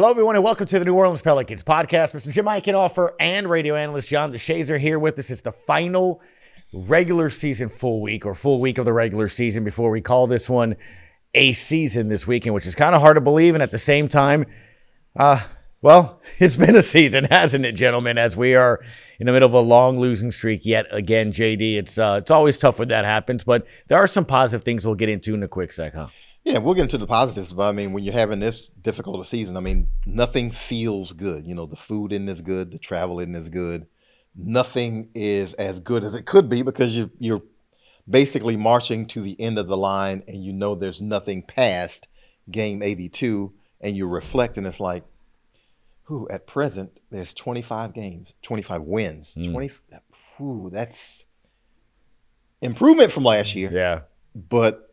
Hello, everyone, and welcome to the New Orleans Pelicans Podcast. Mr. Jim Eichenhofer and radio analyst John DeShazier here with us. It's the final regular season full week of the regular season before we call this one a season this weekend, which is kind of hard to believe. And at the same time, well, it's been a season, hasn't it, gentlemen, as we are in the middle of a long losing streak yet again, JD. It's always tough when that happens, but there are some positive things we'll get into in a quick sec, huh? Yeah, we'll get into the positives, but I mean, when you're having this difficult a season, I mean, nothing feels good. You know, the food isn't as good, the travel isn't as good. Nothing is as good as it could be because you're basically marching to the end of the line and you know there's nothing past game 82, and you reflect and it's like, at present, there's 25 games, 25 wins. 20. That's improvement from last year. Yeah. But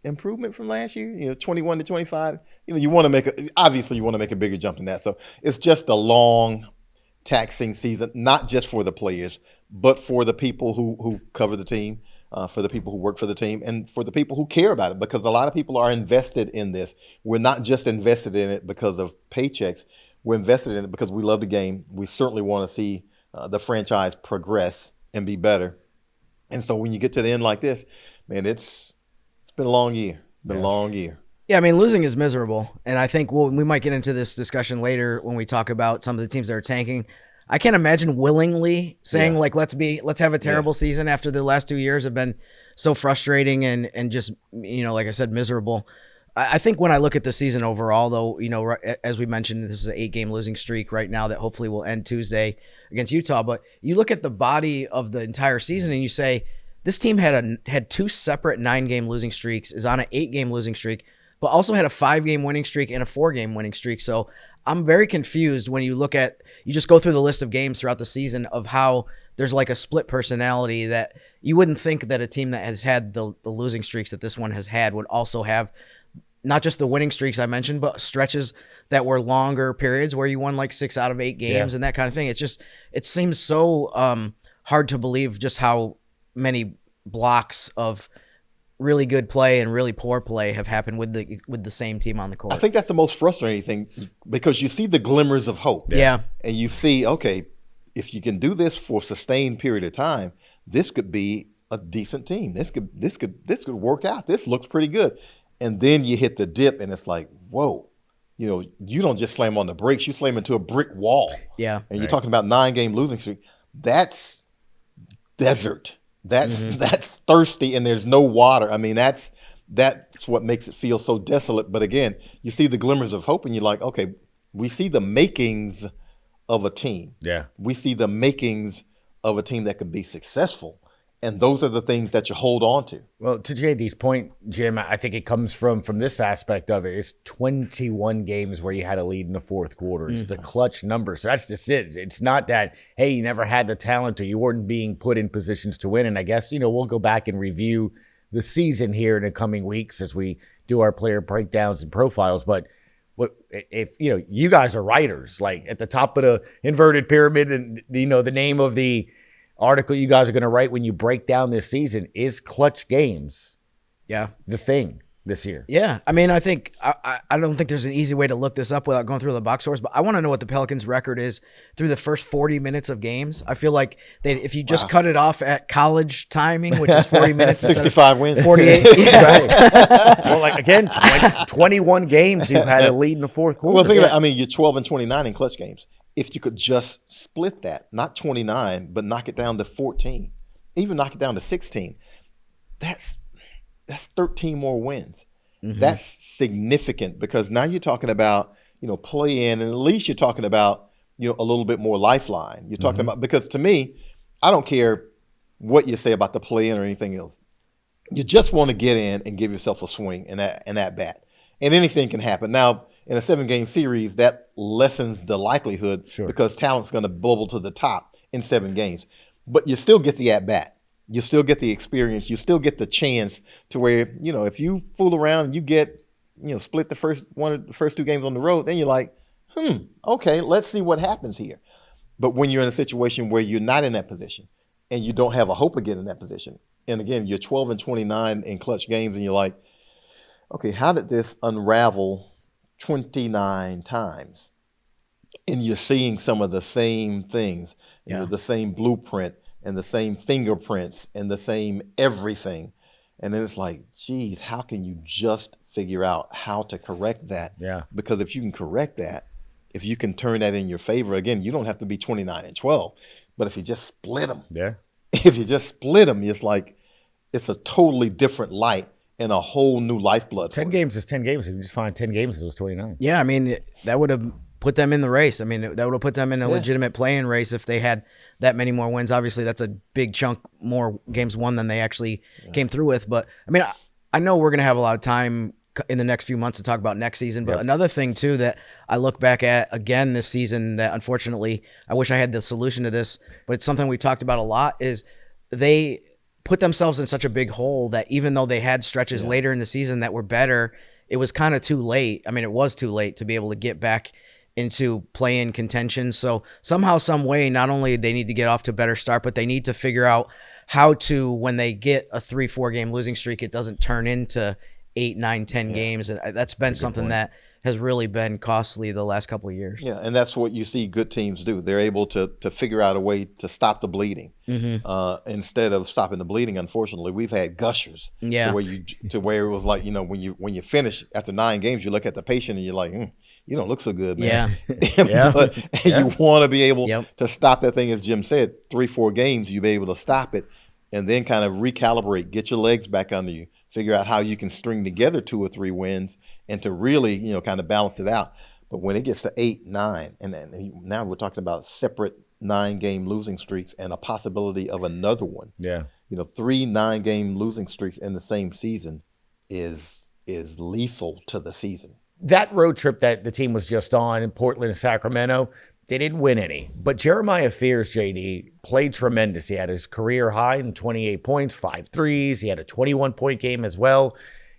improvement from last year, 21 to 25, you want to make a bigger jump than that. So it's just a long, taxing season, not just for the players, but for the people who cover the team, for the people who work for the team, and for the people who care about it, because a lot of people are invested in this. We're not just invested in it because of paychecks. We're invested in it because we love the game. We certainly want to see the franchise progress and be better. And so when you get to the end like this, man, it's been a long year. Yeah, I mean, losing is miserable. And I think we might get into this discussion later when we talk about some of the teams that are tanking. I can't imagine willingly saying, let's have a terrible season after the last 2 years have been so frustrating and just, like I said, miserable. I think when I look at the season overall, though, as we mentioned, this is an 8-game losing streak right now that hopefully will end Tuesday against Utah. But you look at the body of the entire season and you say, this team had 2 separate 9-game losing streaks, is on an 8-game losing streak, but also had a 5-game winning streak and a 4-game winning streak. So I'm very confused when you just go through the list of games throughout the season of how there's like a split personality that you wouldn't think that a team that has had the losing streaks that this one has had would also have not just the winning streaks I mentioned, but stretches that were longer periods where you won like 6 out of 8 games and that kind of thing. It seems so hard to believe just how many blocks of really good play and really poor play have happened with the same team on the court. I think that's the most frustrating thing because you see the glimmers of hope. Yeah. And you see, okay, if you can do this for a sustained period of time, this could be a decent team. This could work out. This looks pretty good. And then you hit the dip and it's like, whoa, you don't just slam on the brakes, you slam into a brick wall. Yeah. And you're talking about 9-game losing streak. That's desert. That's thirsty and there's no water. I mean, that's what makes it feel so desolate. But again, you see the glimmers of hope and you're like, okay, we see the makings of a team. Yeah. We see the makings of a team that could be successful. And those are the things that you hold on to. Well, to JD's point, Jim, I think it comes from this aspect of it. It's 21 games where you had a lead in the fourth quarter. It's the clutch number. So that's just it. It's not that, hey, you never had the talent or you weren't being put in positions to win. And I guess, we'll go back and review the season here in the coming weeks as we do our player breakdowns and profiles. But if you guys are writers, like at the top of the inverted pyramid and, the name of the article you guys are going to write when you break down this season is clutch games. Yeah. The thing this year. Yeah. I mean, I think I don't think there's an easy way to look this up without going through the box scores, but I want to know what the Pelicans record is through the first 40 minutes of games. I feel like if you just cut it off at college timing, which is 40 minutes 65 wins. 48. Yeah. Right. Well, like again, 21 games you've had a lead in the fourth quarter. Well, think about it. You're 12 and 29 in clutch games. If you could just split that, not 29, but knock it down to 14, even knock it down to 16, that's 13 more wins. Mm-hmm. That's significant because now you're talking about, play in, and at least you're talking about, a little bit more lifeline. You're talking about, because to me, I don't care what you say about the play in or anything else. You just want to get in and give yourself a swing and at bat. And anything can happen. Now, in a 7-game series, that lessens the likelihood because talent's going to bubble to the top in 7 games. But you still get the at-bat. You still get the experience. You still get the chance to where, if you fool around and you get, split the first 2 games on the road, then you're like, okay, let's see what happens here. But when you're in a situation where you're not in that position and you don't have a hope of getting in that position, and again, you're 12 and 29 in clutch games and you're like, okay, how did this unravel 29 times. And you're seeing some of the same things, the same blueprint and the same fingerprints and the same everything. And then it's like, geez, how can you just figure out how to correct that? Yeah. Because if you can correct that, if you can turn that in your favor, again, you don't have to be 29-12, but if you just split them, it's like it's a totally different light and a whole new lifeblood. 10 games is 10 games. If you just find 10 games, it was 29. Yeah, I mean, that would have put them in the race. I mean, that would have put them in a legitimate play-in race if they had that many more wins. Obviously, that's a big chunk more games won than they actually came through with. But, I mean, I know we're going to have a lot of time in the next few months to talk about next season. But another thing, too, that I look back at again this season that, unfortunately, I wish I had the solution to this, but it's something we talked about a lot, is they put themselves in such a big hole that even though they had stretches later in the season that were better, it was kind of too late. I mean, it was too late to be able to get back into play-in contention. So somehow, some way, not only they need to get off to a better start, but they need to figure out how to, when they get a 3-4 game losing streak, it doesn't turn into 8, 9, 10 games. And that's been something that has really been costly the last couple of years. Yeah, and that's what you see good teams do. They're able to figure out a way to stop the bleeding. Instead of stopping the bleeding, unfortunately, we've had gushers. To where it was like, when you finish after 9 games, you look at the patient and you're like, you don't look so good, man. You want to be able to stop that thing, as Jim said, 3-4 games, you be able to stop it and then kind of recalibrate, get your legs back under you, figure out how you can string together 2 or 3 wins and to really, kind of balance it out. But when it gets to 8, 9, and then now we're talking about separate 9-game losing streaks and a possibility of another one. 3 9-game losing streaks in the same season is lethal to the season. That road trip that the team was just on in Portland and Sacramento, they didn't win any. But Jeremiah Fears, JD, played tremendous. He had his career high in 28 points, 5 threes. He had a 21-point game as well.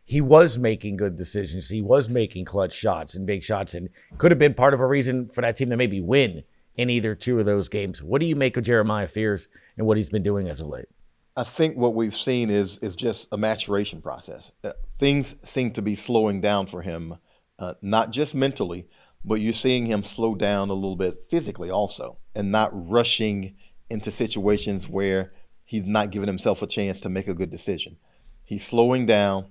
He was making good decisions. He was making clutch shots and big shots, and could have been part of a reason for that team to maybe win in either 2 of those games. What do you make of Jeremiah Fears and what he's been doing as of late? I think what we've seen is just a maturation process. Things seem to be slowing down for him, not just mentally, but you're seeing him slow down a little bit physically also, and not rushing into situations where he's not giving himself a chance to make a good decision. He's slowing down.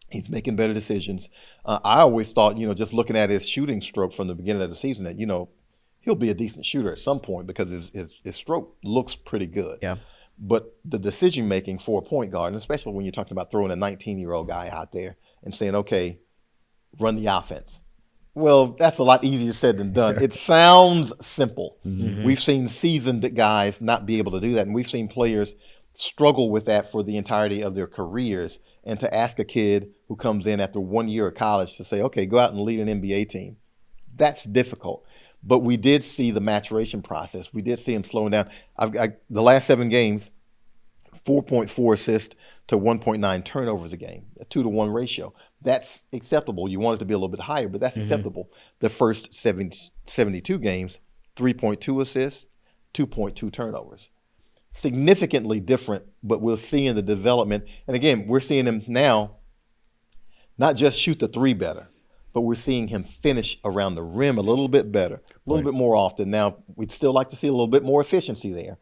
He's making better decisions. I always thought, just looking at his shooting stroke from the beginning of the season, that, he'll be a decent shooter at some point because his stroke looks pretty good. Yeah. But the decision making for a point guard, and especially when you're talking about throwing a 19-year-old guy out there and saying, okay, run the offense. Well, that's a lot easier said than done. It sounds simple. We've seen seasoned guys not be able to do that, and we've seen players struggle with that for the entirety of their careers. And to ask a kid who comes in after 1 year of college to say, okay, go out and lead an NBA team, that's difficult. But we did see the maturation process. We did see him slowing down. The last 7 games, 4.4 assists to 1.9 turnovers a game, a 2-to-1 ratio. That's acceptable. You want it to be a little bit higher, but that's acceptable. The first 72 games, 3.2 assists, 2.2 turnovers. Significantly different, but we'll see in the development. And again, we're seeing him now not just shoot the 3 better, but we're seeing him finish around the rim a little bit better, a little bit more often. Now, we'd still like to see a little bit more efficiency there,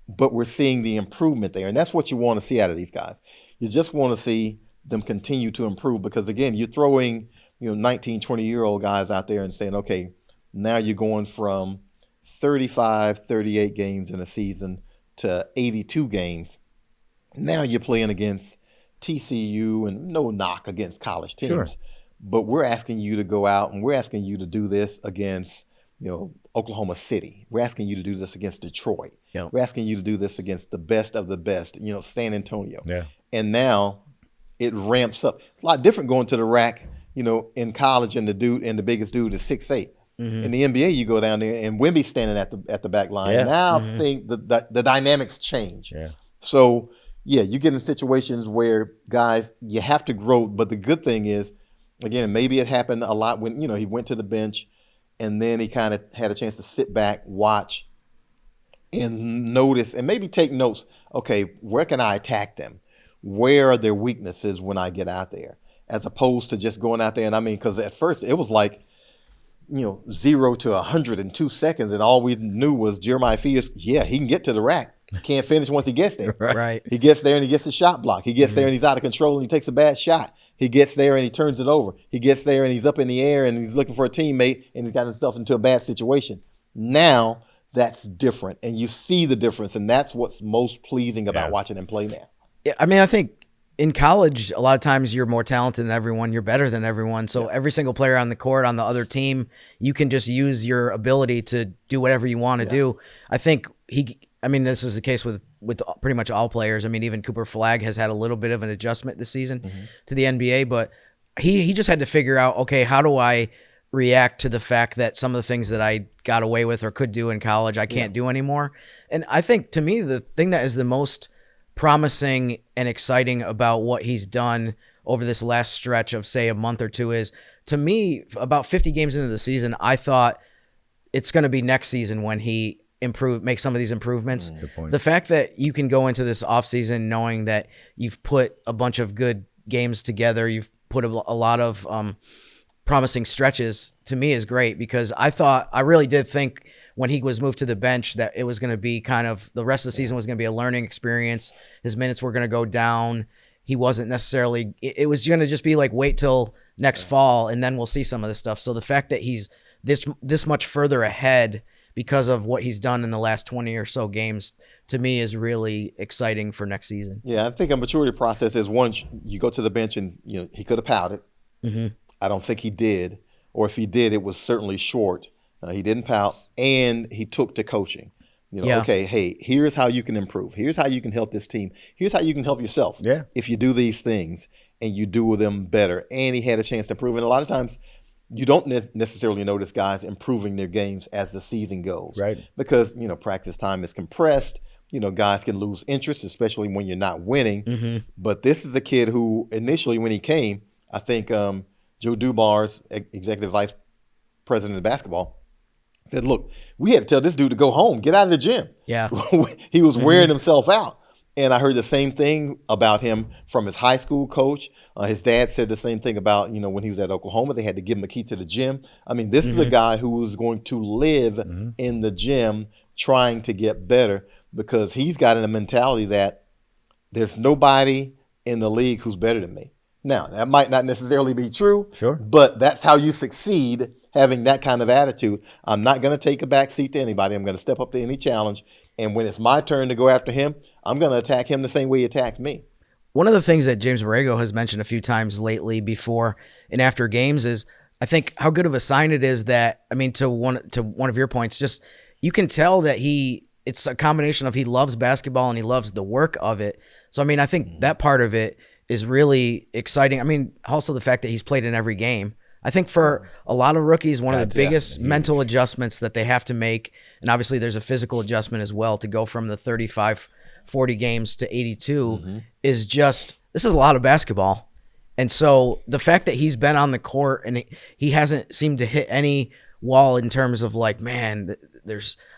but we're seeing the improvement there. And that's what you want to see out of these guys. You just want to see them continue to improve because, again, you're throwing 19, 20-year-old guys out there and saying, okay, now you're going from 35, 38 games in a season to 82 games. Now you're playing against TCU, and no knock against college teams. Sure. But we're asking you to go out and we're asking you to do this against, Oklahoma City. We're asking you to do this against Detroit. Yep. We're asking you to do this against the best of the best, San Antonio. Yeah. And now it ramps up. It's a lot different going to the rack, in college, and the biggest dude is 6'8". In the NBA, you go down there and Wemby's standing at the back line. Yeah. Now I think the dynamics change. Yeah. So, you get in situations where guys, you have to grow. But the good thing is, again, maybe it happened a lot when, he went to the bench and then he kind of had a chance to sit back, watch, and notice and maybe take notes. Okay, where can I attack them? Where are their weaknesses when I get out there? as opposed to just going out there. And I mean, because at first it was like, 0 to 100 in 2 seconds, and all we knew was Jeremiah Fears, he can get to the rack. Can't finish once he gets there. Right. He gets there and he gets the shot block. He gets there and he's out of control and he takes a bad shot. He gets there and he turns it over. He gets there and he's up in the air and he's looking for a teammate and he's got himself into a bad situation. Now that's different, and you see the difference, and that's what's most pleasing about watching him play now. Yeah, I mean, I think in college, a lot of times you're more talented than everyone. You're better than everyone. So every single player on the court, on the other team, you can just use your ability to do whatever you want to do. I think this is the case with pretty much all players. I mean, even Cooper Flagg has had a little bit of an adjustment this season to the NBA, but he just had to figure out, okay, how do I react to the fact that some of the things that I got away with or could do in college, I can't do anymore. And I think, to me, the thing that is the most promising and exciting about what he's done over this last stretch of, say, a month or two is, to me, about 50 games into the season, I thought it's going to be next season when he make some of these improvements. Good point. The fact that you can go into this offseason knowing that you've put a bunch of good games together, you've put a lot of promising stretches, to me is great, because I really did think when he was moved to the bench that it was going to be kind of, the rest of the season was going to be a learning experience. His minutes were going to go down. He wasn't necessarily, it was going to just be like, wait till next fall and then we'll see some of this stuff. So the fact that he's this much further ahead because of what he's done in the last 20 or so games, to me is really exciting for next season. Yeah, I think a maturity process is, one, you go to the bench and, he could have pouted. I don't think he did. Or if he did, it was certainly short. He didn't pout, and he took to coaching. Okay, hey, here's how you can improve. Here's how you can help this team. Here's how you can help yourself. Yeah. If you do these things and you do them better. And he had a chance to improve. And a lot of times you don't necessarily notice guys improving their games as the season goes. Right. Because, practice time is compressed. Guys can lose interest, especially when you're not winning. But this is a kid who initially, when he came, I think Joe Dubar's executive vice president of basketball said, look, we had to tell this dude to go home, get out of the gym. Yeah. He was wearing himself out. And I heard the same thing about him from his high school coach. His dad said the same thing about, when he was at Oklahoma, they had to give him a key to the gym. I mean, this is a guy who was going to live in the gym trying to get better, because he's got a mentality that there's nobody in the league who's better than me. Now, that might not necessarily be true, but that's how you succeed, having that kind of attitude. I'm not going to take a back seat to anybody. I'm going to step up to any challenge. And when it's my turn to go after him, I'm going to attack him the same way he attacks me. One of the things that James Borrego has mentioned a few times lately before and after games is, I think, how good of a sign it is that, I mean, to one of your points, just you can tell that it's a combination of he loves basketball and he loves the work of it. So, I mean, I think that part of it is really exciting. I mean, also the fact that he's played in every game. I think for a lot of rookies, one of the biggest mental adjustments that they have to make, and obviously there's a physical adjustment as well, to go from the 35, 40 games to 82 is just, this is a lot of basketball. And so the fact that he's been on the court and he hasn't seemed to hit any wall in terms of like, man,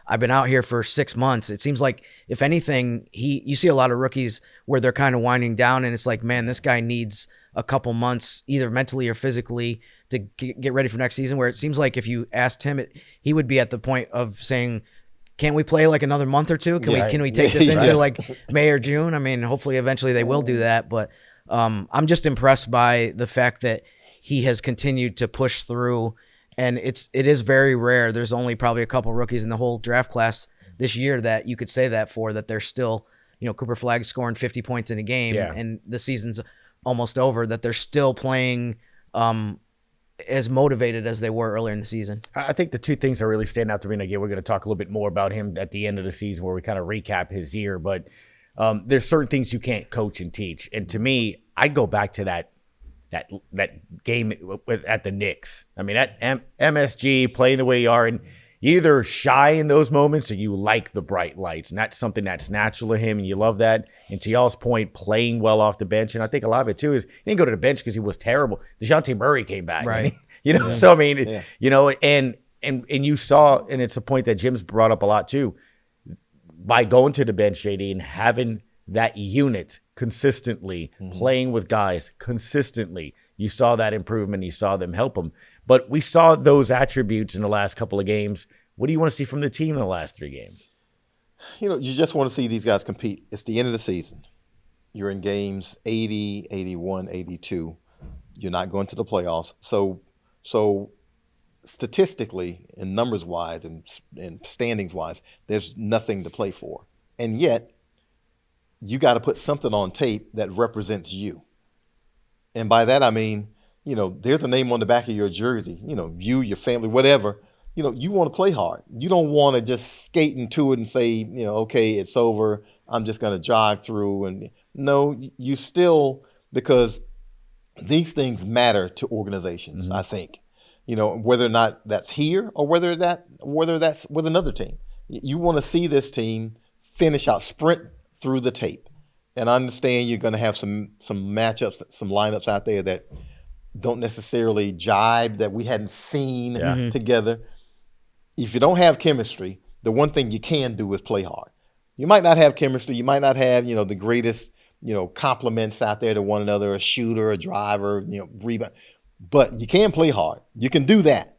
I've been out here for 6 months. It seems like, if anything, you see a lot of rookies where they're kind of winding down, and it's like, man, this guy needs a couple months, either mentally or physically, to get ready for next season, where it seems like if you asked him, he would be at the point of saying, can't we play like another month or two? Can we take this into like May or June? I mean, hopefully eventually they will do that. But I'm just impressed by the fact that he has continued to push through. And it is very rare. There's only probably a couple rookies in the whole draft class this year that you could say that for, that they're still, Cooper Flagg scoring 50 points in a game and the season's almost over, that they're still playing as motivated as they were earlier in the season. I think the two things that really stand out to me, and again, we're going to talk a little bit more about him at the end of the season where we kind of recap his year, but there's certain things you can't coach and teach. And to me, I go back to that game at the Knicks. I mean, at MSG, playing the way you are, and you either shy in those moments or you like the bright lights. And that's something that's natural to him, and you love that. And to y'all's point, playing well off the bench. And I think a lot of it, too, is he didn't go to the bench because he was terrible. DeJounte Murray came back. Right. So, I mean, and you saw, and it's a point that Jim's brought up a lot, too, by going to the bench, JD, and having that unit consistently, playing with guys consistently, You saw that improvement. You saw them help them. But we saw those attributes in the last couple of games. What do you want to see from the team in the last 3 games? You just want to see these guys compete. It's the end of the season. You're in games 80, 81, 82. You're not going to the playoffs. So statistically and numbers-wise and standings-wise, there's nothing to play for. And yet, you got to put something on tape that represents you. And by that, I mean, there's a name on the back of your jersey, you, your family, whatever. You want to play hard. You don't want to just skate into it and say, okay, it's over. I'm just going to jog through. And no, you still, because these things matter to organizations, I think, whether or not that's here or whether that's with another team. You want to see this team finish out, sprint through the tape. And I understand you're going to have some matchups, some lineups out there that don't necessarily jibe, that we hadn't seen together. If you don't have chemistry, the one thing you can do is play hard. You might not have chemistry. You might not have, the greatest, compliments out there to one another, a shooter, a driver, rebound. But you can play hard. You can do that.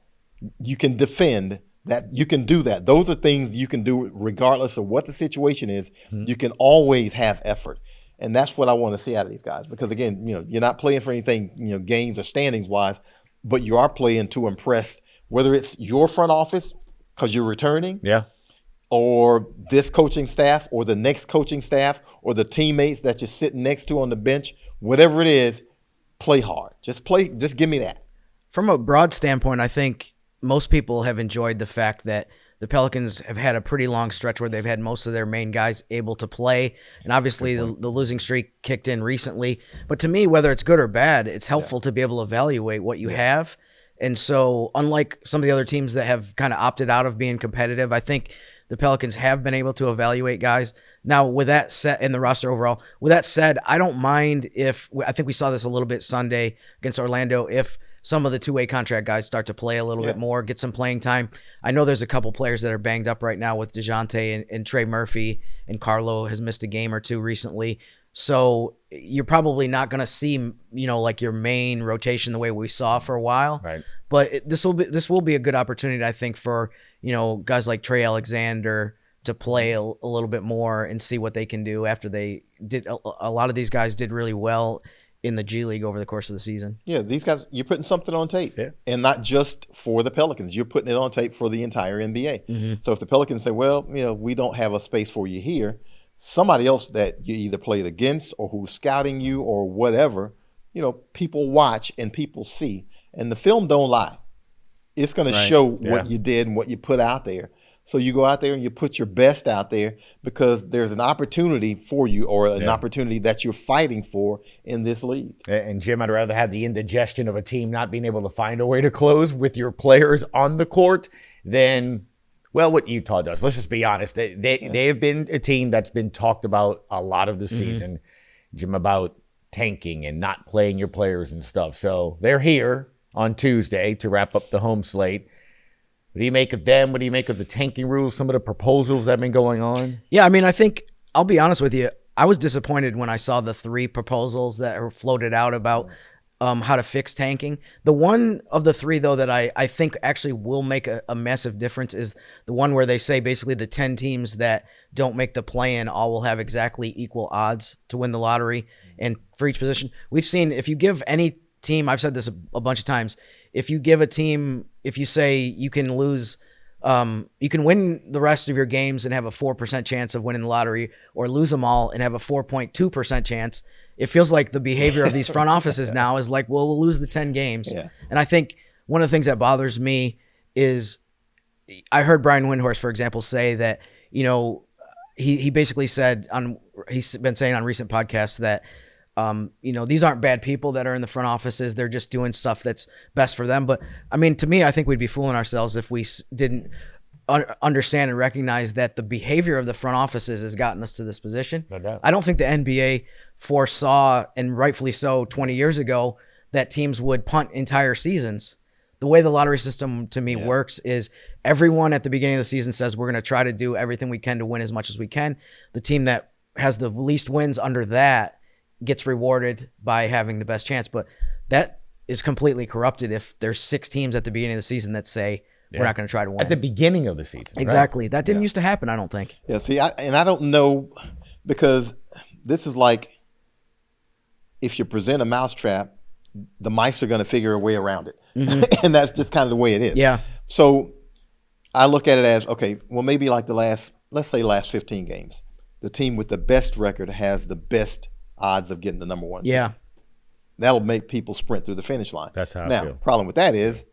You can defend that. You can do that. Those are things you can do regardless of what the situation is. You can always have effort. And that's what I want to see out of these guys. Because, again, you're not playing for anything, games or standings-wise, but you are playing to impress, whether it's your front office because you're returning, or this coaching staff or the next coaching staff or the teammates that you're sitting next to on the bench, whatever it is, play hard. Just give me that. From a broad standpoint, I think most people have enjoyed the fact that the Pelicans have had a pretty long stretch where they've had most of their main guys able to play. And obviously the losing streak kicked in recently. But to me, whether it's good or bad, it's helpful to be able to evaluate what you have. And so unlike some of the other teams that have kind of opted out of being competitive, I think the Pelicans have been able to evaluate guys. Now, with that said, in the roster overall, with that said, I don't mind I think we saw this a little bit Sunday against Orlando, if some of the two-way contract guys start to play a little bit more, get some playing time. I know there's a couple players that are banged up right now with DeJounte and Trey Murphy, and Carlo has missed a game or two recently. So you're probably not going to see, like your main rotation the way we saw for a while. Right. But this will be a good opportunity, I think, for, guys like Trey Alexander to play a little bit more and see what they can do after they did. A lot of these guys did really well in the G League over the course of the season. Yeah, these guys, you're putting something on tape. Yeah. And not just for the Pelicans. You're putting it on tape for the entire NBA. So if the Pelicans say, well, we don't have a space for you here, somebody else that you either played against or who's scouting you or whatever, people watch and people see. And the film don't lie. It's going to show what you did and what you put out there. So you go out there and you put your best out there because there's an opportunity for you, or an opportunity that you're fighting for in this league. And Jim, I'd rather have the indigestion of a team not being able to find a way to close with your players on the court than, well, what Utah does. Let's just be honest. They have been a team that's been talked about a lot of the season, Jim, about tanking and not playing your players and stuff. So they're here on Tuesday to wrap up the home slate. What do you make of them? What do you make of the tanking rules, some of the proposals that have been going on? Yeah, I mean, I think, I'll be honest with you, I was disappointed when I saw the 3 proposals that were floated out about how to fix tanking. The one of the 3, though, that I think actually will make a massive difference is the one where they say basically the 10 teams that don't make the play-in all will have exactly equal odds to win the lottery. And for each position, we've seen, if you give any team, I've said this a bunch of times, if you give a team, if you say you can lose, you can win the rest of your games and have a 4% chance of winning the lottery, or lose them all and have a 4.2% chance, it feels like the behavior of these front offices now is like, well, we'll lose the 10 games. Yeah. And I think one of the things that bothers me is, I heard Brian Windhorst, for example, say that, he basically said he's been saying on recent podcasts that, these aren't bad people that are in the front offices. They're just doing stuff that's best for them. But I mean, to me, I think we'd be fooling ourselves if we didn't understand and recognize that the behavior of the front offices has gotten us to this position. No doubt. I don't think the NBA foresaw, and rightfully so, 20 years ago, that teams would punt entire seasons. The way the lottery system, to me, works is everyone at the beginning of the season says we're going to try to do everything we can to win as much as we can. The team that has the least wins under that gets rewarded by having the best chance. But that is completely corrupted if there's 6 teams at the beginning of the season that say we're not going to try to win. At the beginning of the season. Exactly. Right? That didn't used to happen, I don't think. Yeah, see, I don't know, because this is like, if you present a mousetrap, the mice are going to figure a way around it. Mm-hmm. And that's just kind of the way it is. Yeah. So I look at it as, okay, well, maybe like let's say last 15 games, the team with the best record has the best odds of getting the number 1. Yeah. That'll make people sprint through the finish line. That's how I now, feel. Problem with that is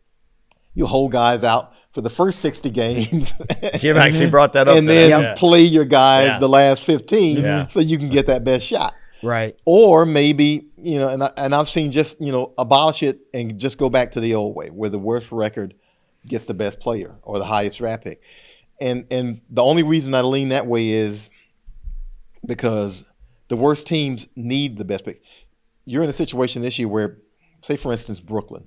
you hold guys out for the first 60 games. Jim actually brought that up. And then play your guys the last 15 so you can get that best shot. Right. Or maybe, and I've seen just, abolish it and just go back to the old way where the worst record gets the best player or the highest draft pick. And the only reason I lean that way is because the worst teams need the best pick. You're in a situation this year where, say, for instance, Brooklyn.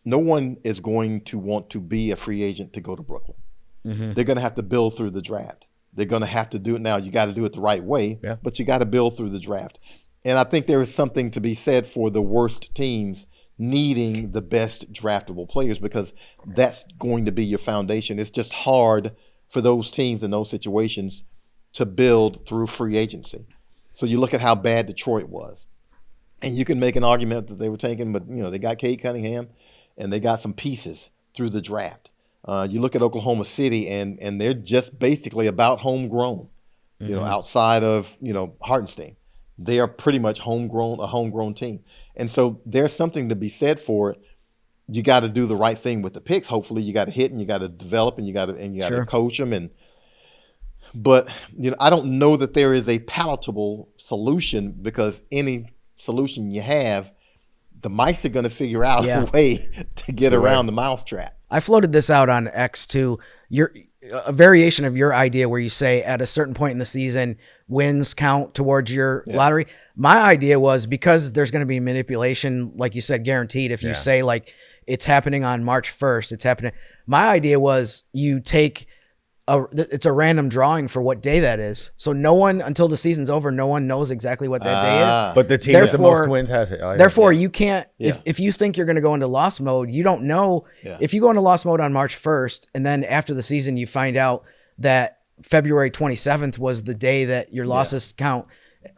No one is going to want to be a free agent to go to Brooklyn. Mm-hmm. They're going to have to build through the draft. They're going to have to do it now. You got to do it the right way, but you got to build through the draft. And I think there is something to be said for the worst teams needing the best draftable players, because that's going to be your foundation. It's just hard for those teams in those situations to build through free agency. So you look at how bad Detroit was, and you can make an argument that they were taking, but they got Cade Cunningham, and they got some pieces through the draft. You look at Oklahoma City, and they're just basically about homegrown. Outside of Hartenstein, they are pretty much a homegrown team. And so there's something to be said for it. You got to do the right thing with the picks. Hopefully, you got to hit and you got to develop and you got to coach them. But I don't know that there is a palatable solution, because any solution you have, the mice are going to figure out a way to get around the mousetrap. I floated this out on X too. A variation of your idea where you say at a certain point in the season, wins count towards your lottery. My idea was, because there's going to be manipulation, like you said, guaranteed. If you say like it's happening on March 1st, it's happening. My idea was you take it's a random drawing for what day that is. So no one, until the season's over, no one knows exactly what that day is. But the team with the most wins has it. Therefore, you can't, if you think you're going to go into loss mode, you don't know. If you go into loss mode on March 1st, and then after the season, you find out that February 27th was the day that your losses count,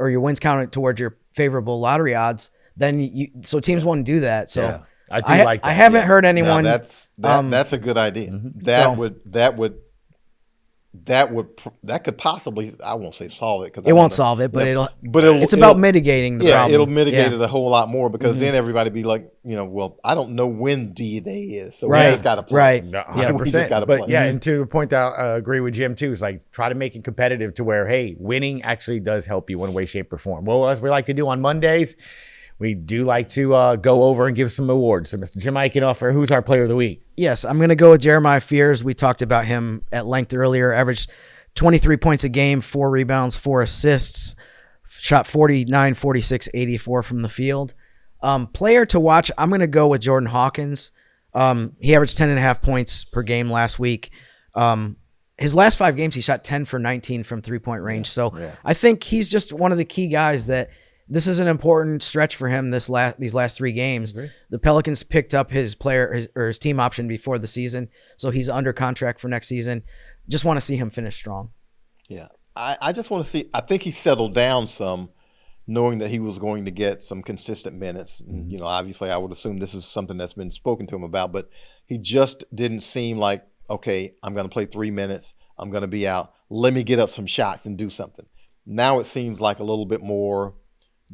or your wins counted towards your favorable lottery odds, then so teams won't do that. So I do like that. I haven't heard anyone. No, that's a good idea. Mm-hmm. That could possibly, I won't say solve it, because it won't solve it, but it's about mitigating the problem. It'll mitigate it a whole lot more, because then everybody be like, well, I don't know when D-Day is, so we just got to play. Right. No, 100%. We just got to play. But and to point out, agree with Jim too. Is like, try to make it competitive to where, hey, winning actually does help you one way, shape, or form. Well, as we like to do on Mondays, we do like to go over and give some awards. So, Mr. Jim Eichenhofer, who's our player of the week? Yes, I'm going to go with Jeremiah Fears. We talked about him at length earlier. Averaged 23 points a game, 4 rebounds, 4 assists, shot 49, 46, 84 from the field. Player to watch, I'm going to go with Jordan Hawkins. He averaged 10.5 points per game last week. His last 5 games, he shot 10 for 19 from three-point range. So I think he's just one of the key guys that this is an important stretch for him these last 3 games. The Pelicans picked up his team option before the season, so he's under contract for next season. Just want to see him finish strong. Yeah, I just want to see. I think he settled down some, knowing that he was going to get some consistent minutes. Mm-hmm. Obviously, I would assume this is something that's been spoken to him about, but he just didn't seem like, okay, I'm going to play 3 minutes. I'm going to be out. Let me get up some shots and do something. Now it seems like a little bit more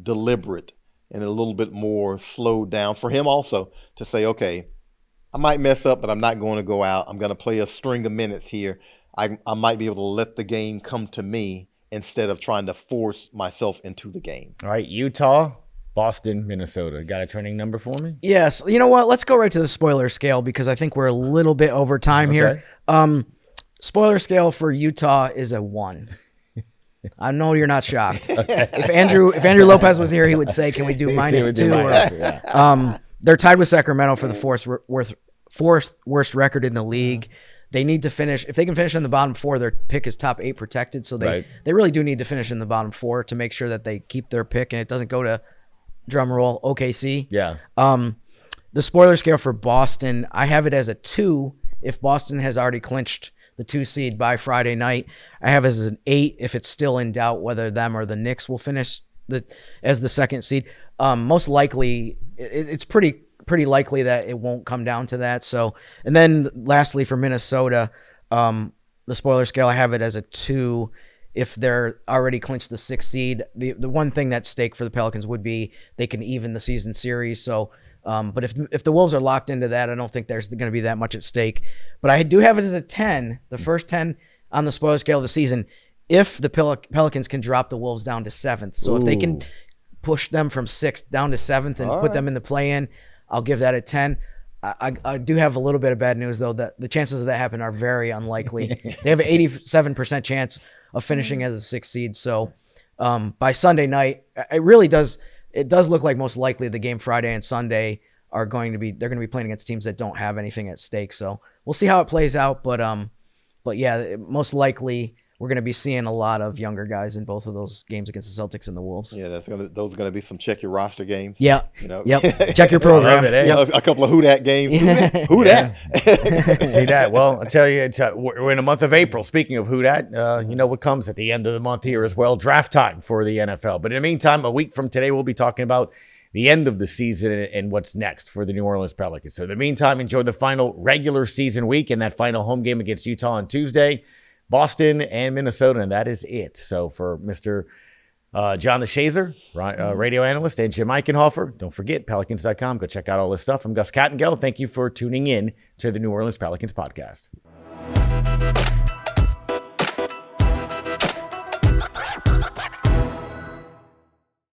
deliberate and a little bit more slowed down for him also to say, okay, I might mess up, but I'm not going to go out. I'm going to play a string of minutes here. I might be able to let the game come to me instead of trying to force myself into the game. All right, Utah, Boston, Minnesota. Got a trending number for me? Yes. You know what? Let's go right to the spoiler scale, because I think we're a little bit over time here. Spoiler scale for Utah is a 1. I know you're not shocked. If Andrew Lopez was here, he would say, "Can we do -2?" They're tied with Sacramento for the fourth worst record in the league. They need to finish. If they can finish in the bottom 4, their pick is top 8 protected. So they really do need to finish in the bottom 4 to make sure that they keep their pick and it doesn't go to drum roll, OKC. Yeah. The spoiler scale for Boston, I have it as a 2 if Boston has already clinched the 2 seed by Friday night. I have it as an 8 if it's still in doubt whether them or the Knicks will finish as the 2nd seed. Most likely, it's pretty likely that it won't come down to that. So, and then lastly for Minnesota, the spoiler scale, I have it as a 2 if they're already clinched the 6th seed. The one thing that's stake for the Pelicans would be they can even the season series. So, but if the Wolves are locked into that, I don't think there's going to be that much at stake. But I do have it as a 10, the first 10 on the spoiler scale of the season, if the Pelicans can drop the Wolves down to 7th. So if they can push them from 6th down to 7th and put them in the play-in, I'll give that a 10. I do have a little bit of bad news, though, that the chances of that happening are very unlikely. They have an 87% chance of finishing as a 6th seed. So by Sunday night, it does look like most likely the game Friday and Sunday they're going to be playing against teams that don't have anything at stake. So we'll see how it plays out. But yeah, most likely we're going to be seeing a lot of younger guys in both of those games against the Celtics and the Wolves. Yeah, those are going to be some check your roster games. Yeah, you know, check your program. A couple of who dat games. Who dat? See that? Well, I tell you, we're in a month of April. Speaking of who dat, you know what comes at the end of the month here as well? Draft time for the NFL. But in the meantime, a week from today, we'll be talking about the end of the season and what's next for the New Orleans Pelicans. So in the meantime, enjoy the final regular season week and that final home game against Utah on Tuesday. Boston and Minnesota, and that is it. So for Mr. John DeShazier, radio analyst, and Jim Eichenhofer, don't forget, Pelicans.com. Go check out all this stuff. I'm Gus Kattengell. Thank you for tuning in to the New Orleans Pelicans Podcast.